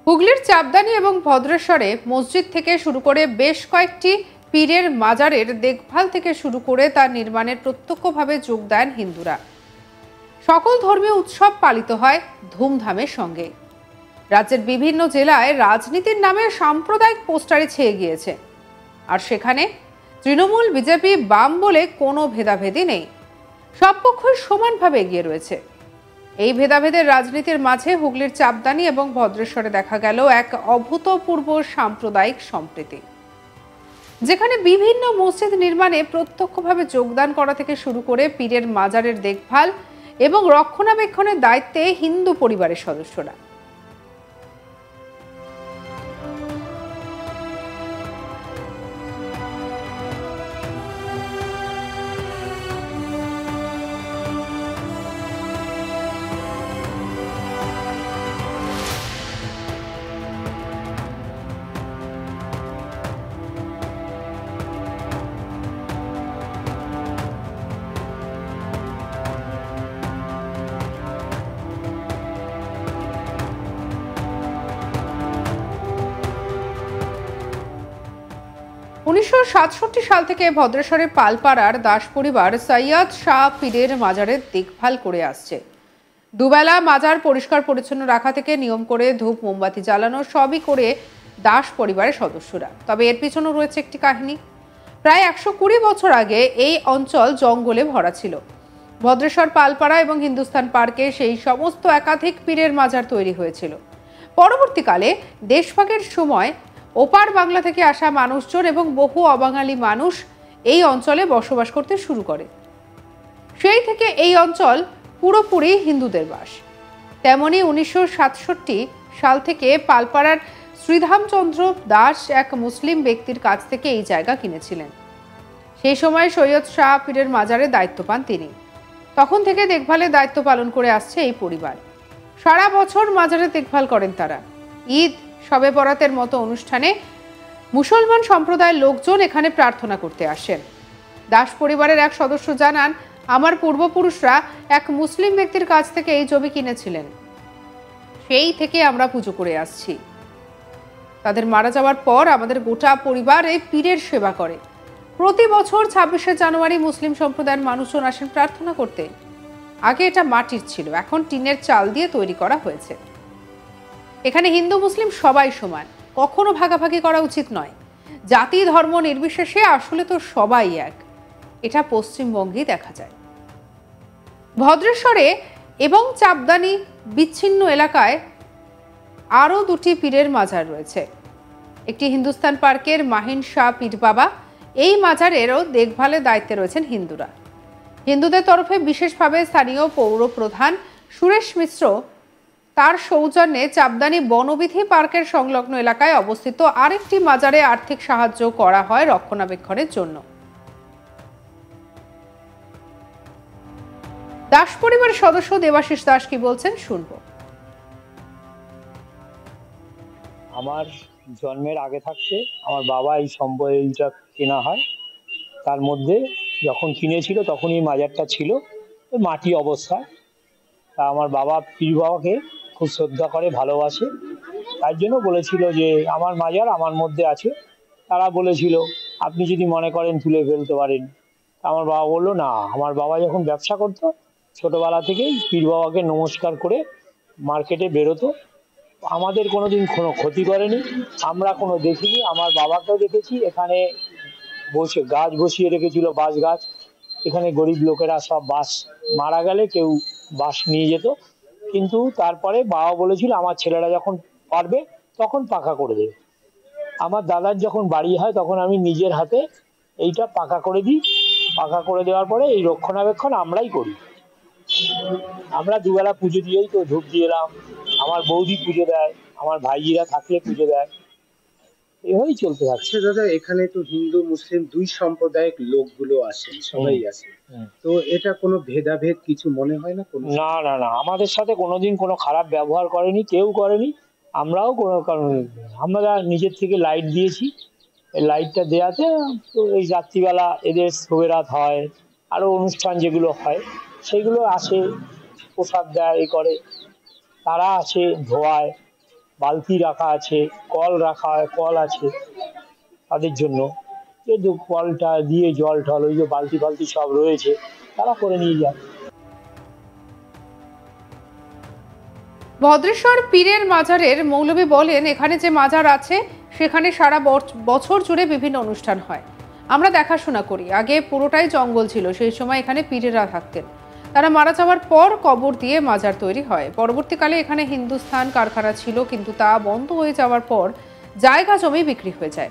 হুগলির চাপদানি এবং ভদ্রেশ্বরে মসজিদ থেকে শুরু করে বেশ কয়েকটি পীরের মাজারের দেখভাল থেকে শুরু করে তার নির্মাণের প্রত্যক্ষভাবে যোগ দেন হিন্দুরা। সকল ধর্মীয় উৎসব পালিত হয় ধুমধামের সঙ্গে। রাজ্যের বিভিন্ন জেলায় রাজনীতির নামে সাম্প্রদায়িক পোস্টারে ছেয়ে গিয়েছে, আর সেখানে তৃণমূল, বিজেপি, বাম বলে কোনো ভেদাভেদি নেই। সব পক্ষই সমানভাবে এগিয়ে রয়েছে। এই ভেদাভেদের রাজনীতির মাঝে হুগলির চাপদানি এবং ভদ্রেশ্বরে দেখা গেল এক অভূতপূর্ব সাম্প্রদায়িক সম্প্রীতি, যেখানে বিভিন্ন মসজিদ নির্মাণে প্রত্যক্ষভাবে যোগদান করা থেকে শুরু করে পীরের মাজারের দেখভাল এবং রক্ষণাবেক্ষণের দায়িত্বে হিন্দু পরিবারের সদস্যরা। 1967 সাল থেকে ভদ্রেশ্বরের পালপাড়ার দাস পরিবার সৈয়দ শাহ পীরের মাজারের দেখভাল করে আসছে। দুবেলা মাজার পরিষ্কার পরিচ্ছন্ন রাখা থেকে নিয়ম করে ধূপ মোমবাতি জ্বালানো সবই করে দাস পরিবারের সদস্যরা। তবে এর পিছনে রয়েছে একটি কাহিনী। প্রায় 120 বছর আগে এই অঞ্চল জঙ্গলে ভরা ছিল। ভদ্রেশ্বর পালপাড়া এবং হিন্দুস্তান পার্কে সেই সমস্ত একাধিক পীরের মাজার তৈরি হয়েছিল। পরবর্তীকালে দেশভাগের সময় ওপার বাংলা থেকে আসা মানুষজন এবং বহু অবাঙালি মানুষ এই অঞ্চলে বসবাস করতে শুরু করে। সেই থেকে এই অঞ্চল পুরোপুরি হিন্দুদের বাস। তেমনি 1967 সাল থেকে পালপাড়ার শ্রীধামচন্দ্র দাস এক মুসলিম ব্যক্তির কাছ থেকে এই জায়গা কিনেছিলেন। সেই সময় সৈয়দ শাহ পীরের মাজারে দায়িত্ব পান তিনি। তখন থেকে দেখভালের দায়িত্ব পালন করে আসছে এই পরিবার। সারা বছর মাজারে দেখভাল করেন তারা। ঈদ, শবে বরাতের মতো অনুষ্ঠানে মুসলমান সম্প্রদায়ের লোকজন এখানে প্রার্থনা করতে আসেন। দাস পরিবারের এক সদস্য জানান, আমার পূর্বপুরুষরা এক মুসলিম ব্যক্তির কাছ থেকে এই জমি কিনেছিলেন। সেই থেকে আমরা পুজো করে আসছি। তাদের মারা যাওয়ার পর আমাদের গোটা পরিবার এই পীরের সেবা করে। প্রতি বছর 26শে জানুয়ারি মুসলিম সম্প্রদায়ের মানুষজন আসেন প্রার্থনা করতে। আগে এটা মাটির ছিল, এখন টিনের চাল দিয়ে তৈরি করা হয়েছে। এখানে হিন্দু মুসলিম সবাই সমান, কখনো ভাগাভাগি করা উচিত নয়। জাতি ধর্ম নির্বিশেষে আসলে তো সবাই এক। এটা পশ্চিমবঙ্গেই দেখা যায়। ভদ্রেশ্বরে এবং চাপদানি বিচ্ছিন্ন এলাকায় আরও দুটি পীরের মাজার রয়েছে। একটি হিন্দুস্তান পার্কের মাহিন শাহ পীর বাবা, এই মাজারেরও দেখভালের দায়িত্বে রয়েছেন হিন্দুরা। হিন্দুদের তরফে বিশেষভাবে স্থানীয় পৌর প্রধান সুরেশ মিশ্র তার সৌজন্যে চাপদানি বনবিধি পার্কের সংলগ্ন এলাকায় অবস্থিত আরেকটি মাজারে আর্থিক সাহায্য করা হয় রক্ষণাবেক্ষণের জন্য। দাস পরিবারের সদস্য দেবাশিস দাস কি বলছেন শুনবো। আমার জন্মের আগে থাকতে আমার বাবা এই সম্পত্তিটা কেনা হয়। তার মধ্যে যখন কিনেছিল তখন এই মাজারটা ছিল মাটি অবস্থায়। তা আমার বাবা পীর বাবাকে খুব শ্রদ্ধা করে, ভালোবাসে। তার জন্য বলেছিল যে আমার মাজার আমার মধ্যে আছে। তারা বলেছিল আপনি যদি মনে করেন তুলে ফেলতে পারেন। আমার বাবা বললো না, আমার বাবা যখন ব্যবসা করতো ছোটবেলা থেকেই পীর বাবাকে নমস্কার করে মার্কেটে বেরোতো। আমাদের কোনোদিন কোনো ক্ষতি করেনি, আমরা কোনো দেখিনি। আমার বাবাকেও দেখেছি এখানে বসে গাছ বসিয়ে রেখেছিল, বাঁশ গাছ। এখানে গরিব লোকেরা সব বাঁশ মারা গেলে কেউ বাঁশ নিয়ে যেত। কিন্তু তারপরে বাবা বলেছিল আমার ছেলেরা যখন পারবে তখন পাকা করে দেবে। আমার দাদার যখন বাড়ি হয় তখন আমি নিজের হাতে এইটা পাকা করে দিই। পাকা করে দেওয়ার পরে এই রক্ষণাবেক্ষণ আমরাই করি। আমরা দুবেলা পুজো দিয়েই তো ধূপ দিয়ে এলাম। আমার বৌদি পুজো দেয়, আমার ভাইজিরা থাকলে পুজো দেয়। এভাবেই চলতে থাকছে। দাদা, এখানে তো হিন্দু মুসলিম দুই সাম্প্রদায়িক লোকগুলো আসেন, সবাই আসে, তো এটা কোনো ভেদাভেদ কিছু মনে হয় না? না না না, আমাদের সাথে কোনোদিন কোনো খারাপ ব্যবহার করেনি, কেউ করেনি, আমরাও কোনো কারণ। আমরা নিজের থেকে লাইট দিয়েছি। এই লাইটটা দেওয়াতে তো এই রাত্রিবেলা এদের শোবেরাত হয়, আরো অনুষ্ঠান যেগুলো হয় সেগুলো আসে, প্রসাদ দেয়, এ করে। তারা আসে, ধোয়ায়, বালতি রাখা আছে, কল আছে তাদের জন্য। এই যে কলটা দিয়ে জল টল ওই যে বালতি ফালতি সব রয়েছে, তারা করে নিয়ে যায়। ভদ্রেশ্বর পীরের মাজারের মৌলভী বলেন, এখানে যে মাজার আছে সেখানে সারা বছর জুড়ে বিভিন্ন অনুষ্ঠান হয়। আমরা দেখাশোনা করি। আগে পুরোটাই জঙ্গল ছিল, সেই সময় এখানে পীরেরা থাকতেন। তারা মারা যাওয়ার পর কবর দিয়ে মাজার তৈরি হয়। পরবর্তীকালে এখানে হিন্দুস্থান কারখানা ছিল, কিন্তু তা বন্ধ হয়ে যাওয়ার পর জায়গা জমি বিক্রি হয়ে যায়।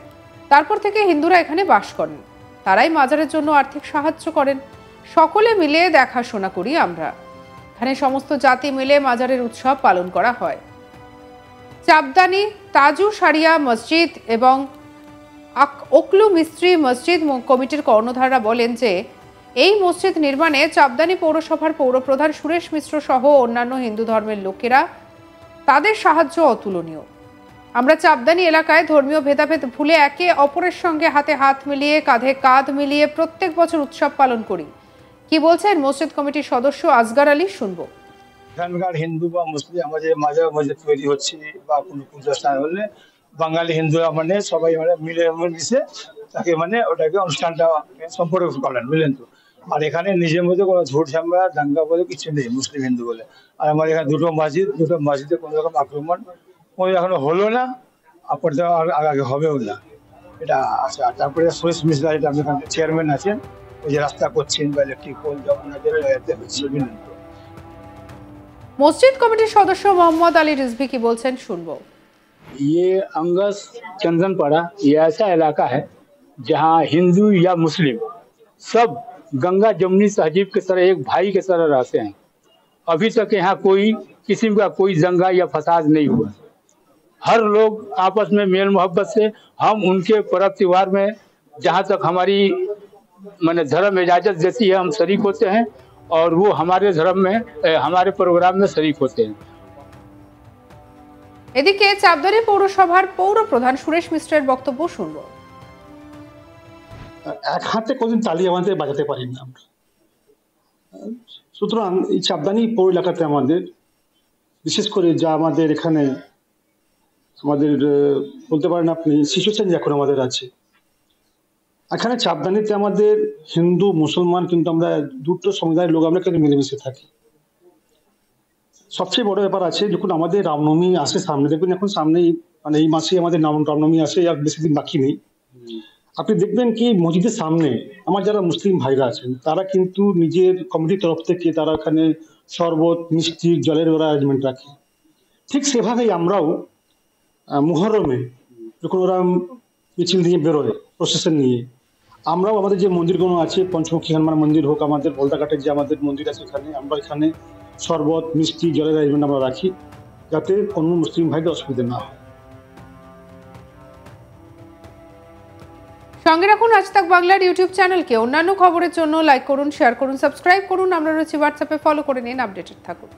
তারপর থেকে হিন্দুরা এখানে বাস করেন। তারাই মাজারের জন্য আর্থিক সাহায্য করেন। সকলে মিলে দেখাশোনা করি আমরা। এখানে সমস্ত জাতি মিলে মাজারের উৎসব পালন করা হয়। চাপদানি তাজু সারিয়া মসজিদ এবং ওকলু মিস্ত্রি মসজিদ কমিটির কর্ণধাররা বলেন যে এই মসজিদ নির্মাণে চাপদানি পৌরসভার পৌরপ্রধান সুরেশ মিশ্র সহ অন্যান্য হিন্দু ধর্মের লোকেরা তাদের সাহায্য অতুলনীয়। আমরা চাপদানি এলাকায় ধর্মীয় ভেদাভেদ ভুলে একে অপরের সঙ্গে হাতে হাত মিলিয়ে কাঁধে কাঁধ মিলিয়ে প্রত্যেক বছর উৎসব পালন করি। কি বলছেন মসজিদ কমিটির সদস্য আসগার আলী, শুনবো। এখানকার হিন্দু বা মুসলিম আমাদের মাঝে মাঝে তৈরি হচ্ছে বা কোনো পূজা স্থান হলে বাঙালি হিন্দুরা মানে সবাই মানে মিশে তাকে মানে ওটাকে অনুষ্ঠানটা সম্পর্ক করেন, বুঝলেন তো। আর এখানে নিজের মধ্যে কোনো ঝোট ঝামেলা দাঙ্গা বলে কিছু নেই মুসলিম হিন্দু বলে। আর আমার এখানে দুটো মসজিদে কোনো রকম আক্রমণ কোনো এখনো হলো না, আপাতত আর আগে হবেও না, এটা আছে। আর তারপরে সুরেশ মিশ্রা, যেটা আপনি এখানে চেয়ারম্যান আছেন, ওই যে রাস্তা করছেন বা ইলেকট্রিক পোল ওনাদের। মসজিদ কমিটির সদস্য মোহাম্মদ আলী রিজভী কি বলছেন, শুনবো। ये अंगस चंदनपाड़ा ये ऐसा इलाका है जहाँ हिंदू या मुस्लिम सब गंगा जमुनी तहजीब की तरह एक भाई की तरह रहते हैं। अभी तक यहाँ कोई किसी का कोई दंगा या फसाद नहीं हुआ। हर लोग आपस में मेल मोहब्बत से हम उनके पर्व त्योहार में जहाँ तक हमारी माने धर्म इजाजत देती है हम शरीक होते हैं, और वो हमारे धर्म में हमारे प्रोग्राम में शरीक होते हैं। এদিকে চাপদানি পৌরসভার পৌরপ্রধান সুরেশ মিশ্রের বক্তব্য শুনবো। এক হাতে কোনদিন তালি আমাদের বাজাতে পারি না আমরা। সুতরাং এই চাপদানি পৌর এলাকাতে আমাদের বিশেষ করে যা আমাদের এখানে আমাদের বলতে পারেন আপনি শিশু শ্রেণী এখন আমাদের আছে এখানে চাপদানিতে। আমাদের হিন্দু মুসলমান কিন্তু আমরা দুটো সমুদায়ের লোক আমরা কিন্তু মিলেমিশে থাকি। সবচেয়ে বড় ব্যাপার আছে, যখন আমাদের রামনবমী আসে সামনে, দেখবেন এখন সামনেই মানে এই মাসে আমাদের রামনবমী আসে, আর বেশি দিন বাকি নেই। আপনি দেখবেন কি মসজিদের সামনে আমার যারা মুসলিম ভাইরা আছেন তারা কিন্তু নিজের কমিটির তরফ থেকে তারা এখানে শরবত মিষ্টি জলের ওরা অ্যারেঞ্জমেন্ট রাখে। ঠিক সেভাবেই আমরাও মুহররমে যখন ওরা মিছিল নিয়ে বেরোয় প্রসেসন নিয়ে, আমরাও আমাদের যে মন্দিরগুলো আছে, পঞ্চমুখী হনুমান মন্দির হোক, আমাদের বলদাঘাটের যে আমাদের মন্দির আছে, এখানে আমরা এখানে শরবত মিষ্টি জলের অ্যারেঞ্জমেন্ট আমরা রাখি, যাতে কোনো মুসলিম ভাইদের অসুবিধা না হয়। সঙ্গে রাখুন আজ তাক বাংলার ইউটিউব চ্যানেলকে। অন্যান্য খবরের জন্য লাইক করুন, শেয়ার করুন, সাবস্ক্রাইব করুন। আমরা রয়েছি হোয়াটসঅ্যাপে, ফলো করে নিন, আপডেটেড থাকুন।